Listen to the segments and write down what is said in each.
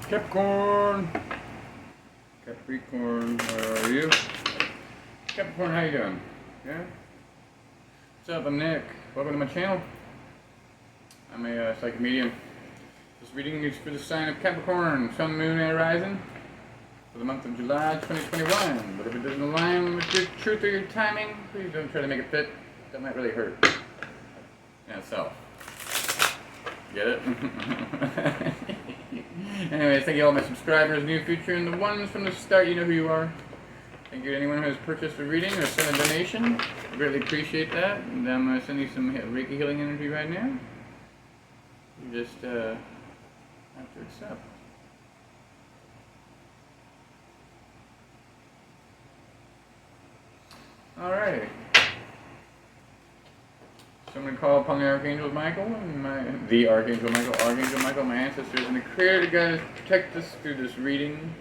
Capricorn. Capricorn, where are you? Capricorn, how you doing? Yeah? What's up? I'm Nick. Welcome to my channel. I'm a psychic medium. This reading is for the sign of Capricorn, Sun, Moon, and Horizon for the month of July 2021. But if it doesn't align with your truth or your timing, please don't try to make it fit. That might really hurt. Yeah, self. Get it? Anyways, thank you all my subscribers, new, future, and the ones from the start. You know who you are. Thank you to anyone who has purchased a reading or sent a donation. I greatly appreciate that. And I'm going to send you some Reiki healing energy right now. You just have to accept. Alrighty. So I'm going to call upon the Archangel Michael, and the Archangel Michael, my ancestors, and the Creator God to protect us through this reading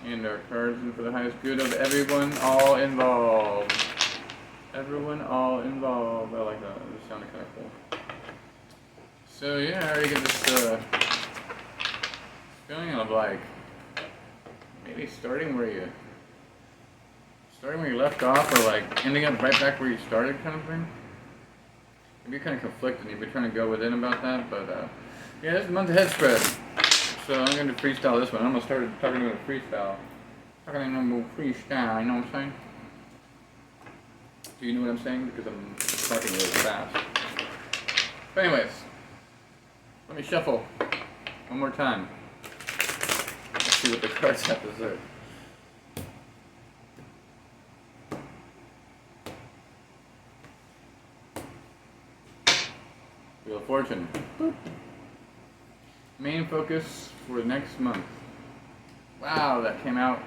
and our cards, and for the highest good of everyone, all involved. Everyone, all involved. I like that. It sounded kind of cool. So yeah, I already get this feeling of like maybe starting where you left off, or like ending up right back where you started, kind of thing. Maybe you're kind of conflicted and you've been trying to go within about that, but yeah, this is a month ahead spread. So I'm going to freestyle this one. I'm going to start talking about a freestyle. Talking about freestyle, you know what I'm saying? Do you know what I'm saying? Because I'm talking really fast. But anyways, let me shuffle one more time. Let's see what the cards have to say. Wheel of Fortune. Boop. Main focus for the next month. Wow, that came out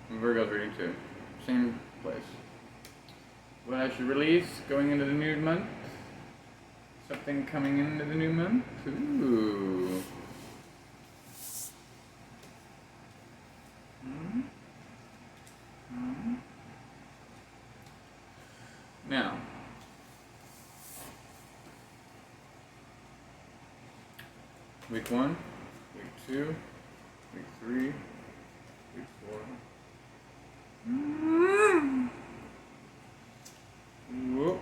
in Virgo's reading too. Same place. What I should release going into the new month. Something coming into the new month. Ooh. Now. Week 1, week 2, week 3, week 4. Whoop.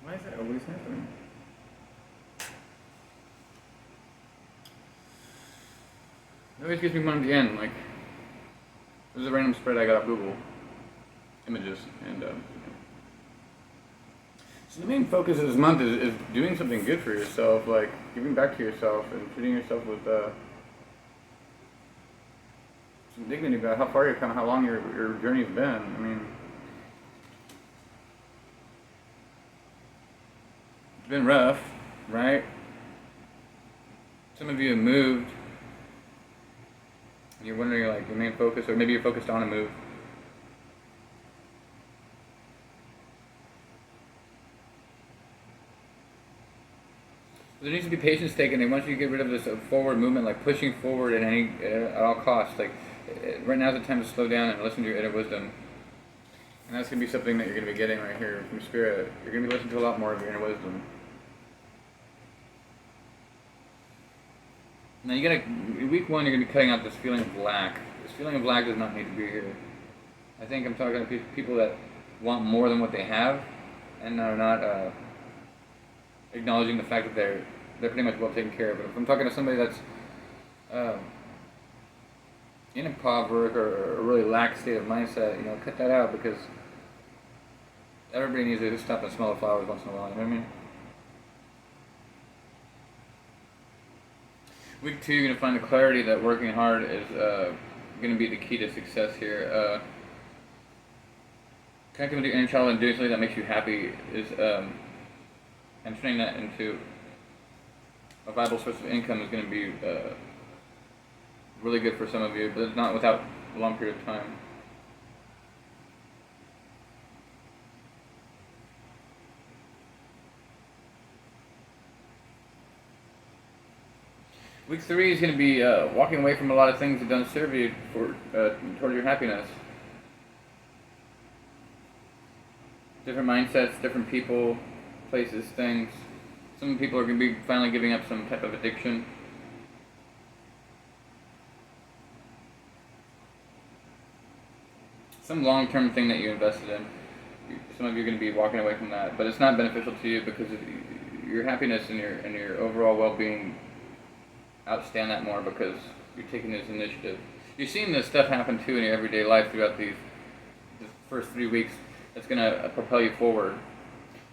Why is that always happening? It always gives me one at the end. Like, this is a random spread I got off Google Images, and so the main focus of this month is doing something good for yourself, like giving back to yourself and treating yourself with some dignity about how far you've come, how long your journey's been. I mean, it's been rough, right? Some of you have moved, and you're wondering like your main focus, or maybe you're focused on a move. There needs to be patience taken. They want you to get rid of this forward movement, like pushing forward at all costs. Like right now is the time to slow down and listen to your inner wisdom. And that's going to be something that you're going to be getting right here from Spirit. You're going to be listening to a lot more of your inner wisdom. Now week 1, you're going to be cutting out this feeling of lack. This feeling of lack does not need to be here. I think I'm talking to people that want more than what they have, and are not acknowledging the fact that they're pretty much well taken care of. But if I'm talking to somebody that's in a poverty or a really lax state of mindset, cut that out, because everybody needs to stop and smell the flowers once in a while. You know what I mean? Week 2, you're going to find the clarity that working hard is going to be the key to success here. Connecting with your inner child and doing something that makes you happy is and turning that into a viable source of income is going to be really good for some of you, but it's not without a long period of time. Week 3 is going to be walking away from a lot of things that don't serve you toward your happiness. Different mindsets, different people, places, things. Some people are going to be finally giving up some type of addiction. Some long-term thing that you invested in. Some of you are going to be walking away from that, but it's not beneficial to you because your happiness and your overall well-being outstand that more because you're taking this initiative. You're seeing this stuff happen too in your everyday life throughout the first 3 weeks. That's going to propel you forward.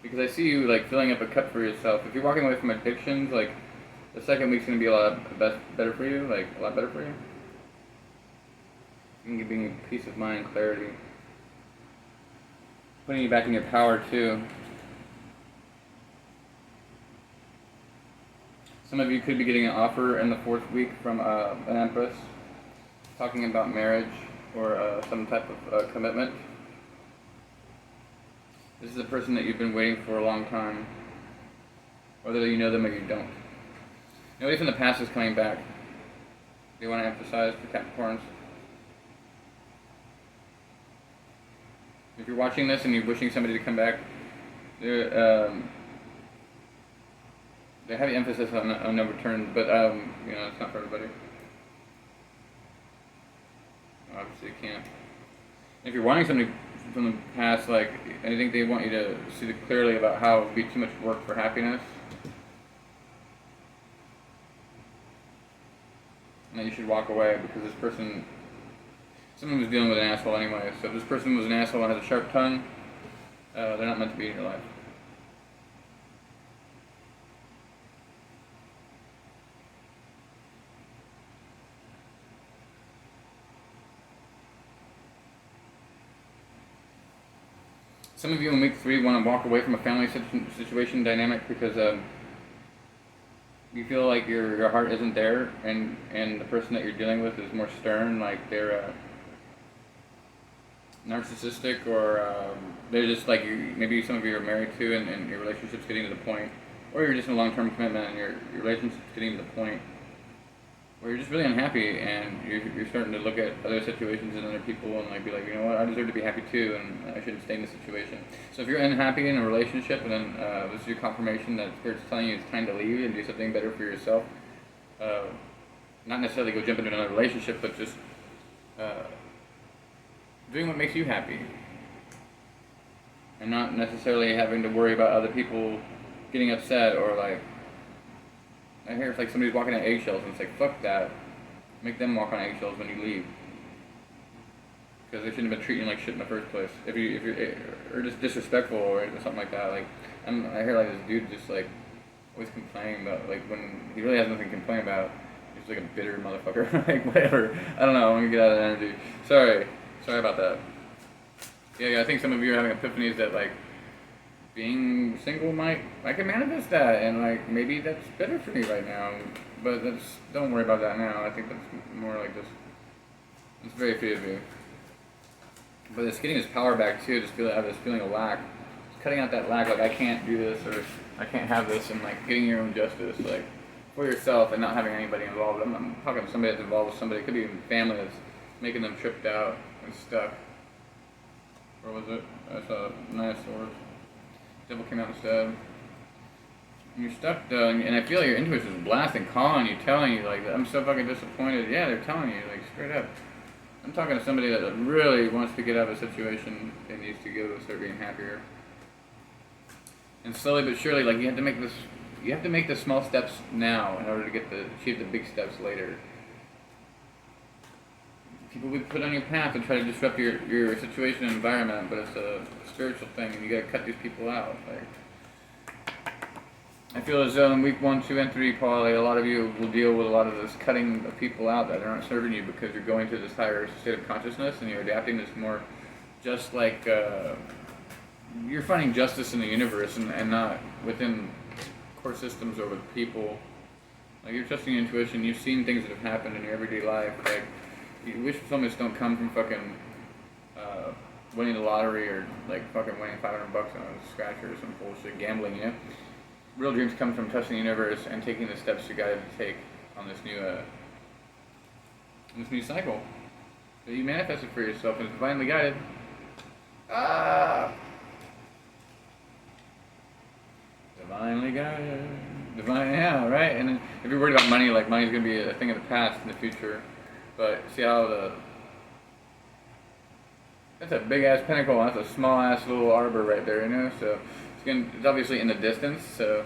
Because I see you like filling up a cup for yourself. If you're walking away from addictions, like the second week's going to be a lot better for you, like a lot better for you. And giving you peace of mind, clarity. Putting you back in your power too. Some of you could be getting an offer in the 4th week from an empress, talking about marriage or some type of commitment. This is a person that you've been waiting for a long time, whether you know them or you don't. Nobody from the past is coming back. Do you want to emphasize for Capricorns? If you're watching this and you're wishing somebody to come back, they have the emphasis on no return, but it's not for everybody. Obviously, you can't. If you're wanting somebody from the past, like I think they want you to see clearly about how it would be too much work for happiness, and that you should walk away because this person, someone was dealing with an asshole anyway. So if this person was an asshole and has a sharp tongue, they're not meant to be in your life. Some of you in week 3 want to walk away from a family situation dynamic because you feel like your heart isn't there, and the person that you're dealing with is more stern, like they're narcissistic, or they're just like you. Maybe some of you are married to, and your relationship's getting to the point, or you're just in a long-term commitment and your relationship's getting to the point where you're just really unhappy, and you're starting to look at other situations and other people and like be like, you know what, I deserve to be happy too, and I shouldn't stay in this situation. So if you're unhappy in a relationship, and then this is your confirmation that Spirit's telling you it's time to leave and do something better for yourself. Not necessarily go jump into another relationship, but just doing what makes you happy, and not necessarily having to worry about other people getting upset, or like, I hear it's like somebody's walking on eggshells, and it's like, fuck that. Make them walk on eggshells when you leave. Because they shouldn't have been treating you like shit in the first place. If you're or just disrespectful or something like that. Like, I hear like this dude just like always complaining about, like, when he really has nothing to complain about. He's like a bitter motherfucker. Like, whatever. I don't know. I'm gonna get out of that energy. Sorry about that. Yeah, I think some of you are having epiphanies that like being single I can manifest that, and like maybe that's better for me right now, but don't worry about that now. I think that's more like this. It's very free of you, but it's getting his power back too. Just have this feeling of lack, just cutting out that lack. Like, I can't do this, or I can't have this, and like getting your own justice, like for yourself, and not having anybody involved. I'm talking to somebody that's involved with somebody. It could be even family that's making them tripped out and stuck. Or was it? I saw 9 of Swords. Devil came out instead. And you're stuck though, and I feel like your intuition is blasting, calling you, telling you like, I'm so fucking disappointed. Yeah, they're telling you like straight up. I'm talking to somebody that really wants to get out of a situation and needs to go start being happier. And slowly but surely, like you have to make the small steps now in order to achieve the big steps later. People would put on your path and try to disrupt your situation and environment, but it's a spiritual thing, and you gotta cut these people out. Like, I feel as though in week 1, 2, and 3, Paul, like a lot of you will deal with a lot of this cutting of people out that aren't serving you because you're going to this higher state of consciousness and you're adapting this more, just like you're finding justice in the universe and not within core systems or with people. Like, you're trusting your intuition. You've seen things that have happened in your everyday life. Like, you wish fulfillments don't come from fucking winning the lottery or like fucking winning $500 on a scratcher or some bullshit gambling, you know? Real dreams come from trusting the universe and taking the steps you're guided to take on this new cycle. So you manifest it for yourself, and it's divinely guided. Divinely guided. Divine, yeah, right? And then if you're worried about money, like money's going to be a thing of the past in the future. But see how that's a big ass pinnacle, that's a small ass little arbor right there, you know? So it's obviously in the distance, so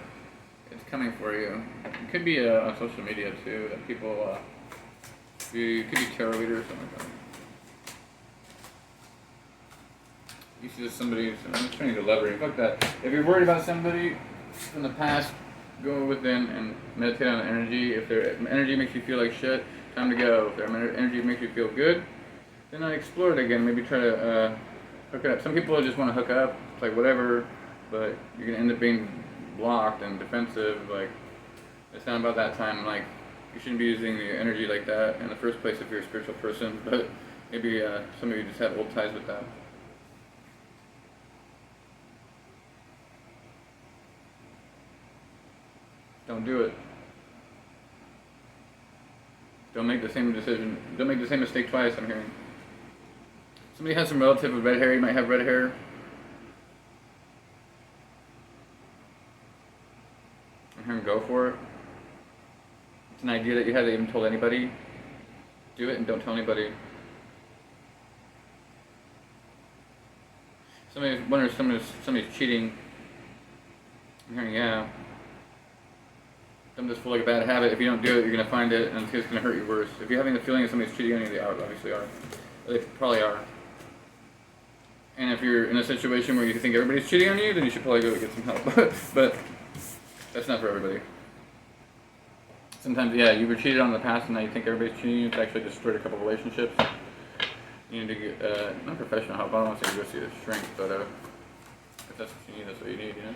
it's coming for you. It could be on social media too, that people, it could be tarot reader or something like that. You see somebody, I'm just trying to elaborate. Fuck that. If you're worried about somebody from the past, go within and meditate on the energy. If their energy makes you feel like shit, time to go. If their energy makes you feel good, then I explore it again. Maybe try to hook it up. Some people just want to hook up. It's like whatever, but you're gonna end up being blocked and defensive. Like it's not about that time. Like you shouldn't be using your energy like that in the first place if you're a spiritual person. But maybe some of you just have old ties with that. Don't do it. Don't make the same decision. Don't make the same mistake twice, I'm hearing. Somebody has some relative with red hair. You might have red hair. I'm hearing go for it. It's an idea that you haven't even told anybody. Do it and don't tell anybody. Somebody's wondering if somebody's cheating. I'm hearing, yeah. Don't just feel like a bad habit. If you don't do it, you're going to find it, and it's just going to hurt you worse. If you're having the feeling that somebody's cheating on you, they obviously are. They probably are. And if you're in a situation where you think everybody's cheating on you, then you should probably go get some help. But that's not for everybody. Sometimes, yeah, you were cheated on in the past, and now you think everybody's cheating on you. It's actually destroyed a couple relationships. You need to get, not professional help. I don't want to say go see a shrink, but if that's what you need, that's what you need, you know?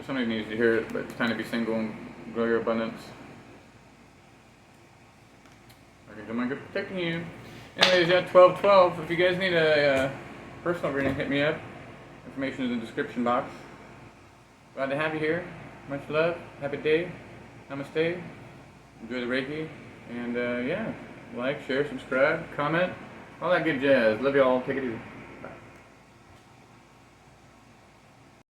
Somebody needs to hear it, but it's time to be single and grow your abundance. Archangel Michael protecting you. Anyways, yeah, 1212. If you guys need a personal reading, hit me up. Information is in the description box. Glad to have you here. Much love. Happy day. Namaste. Enjoy the Reiki. And yeah, like, share, subscribe, comment, all that good jazz. Love y'all. Take it easy.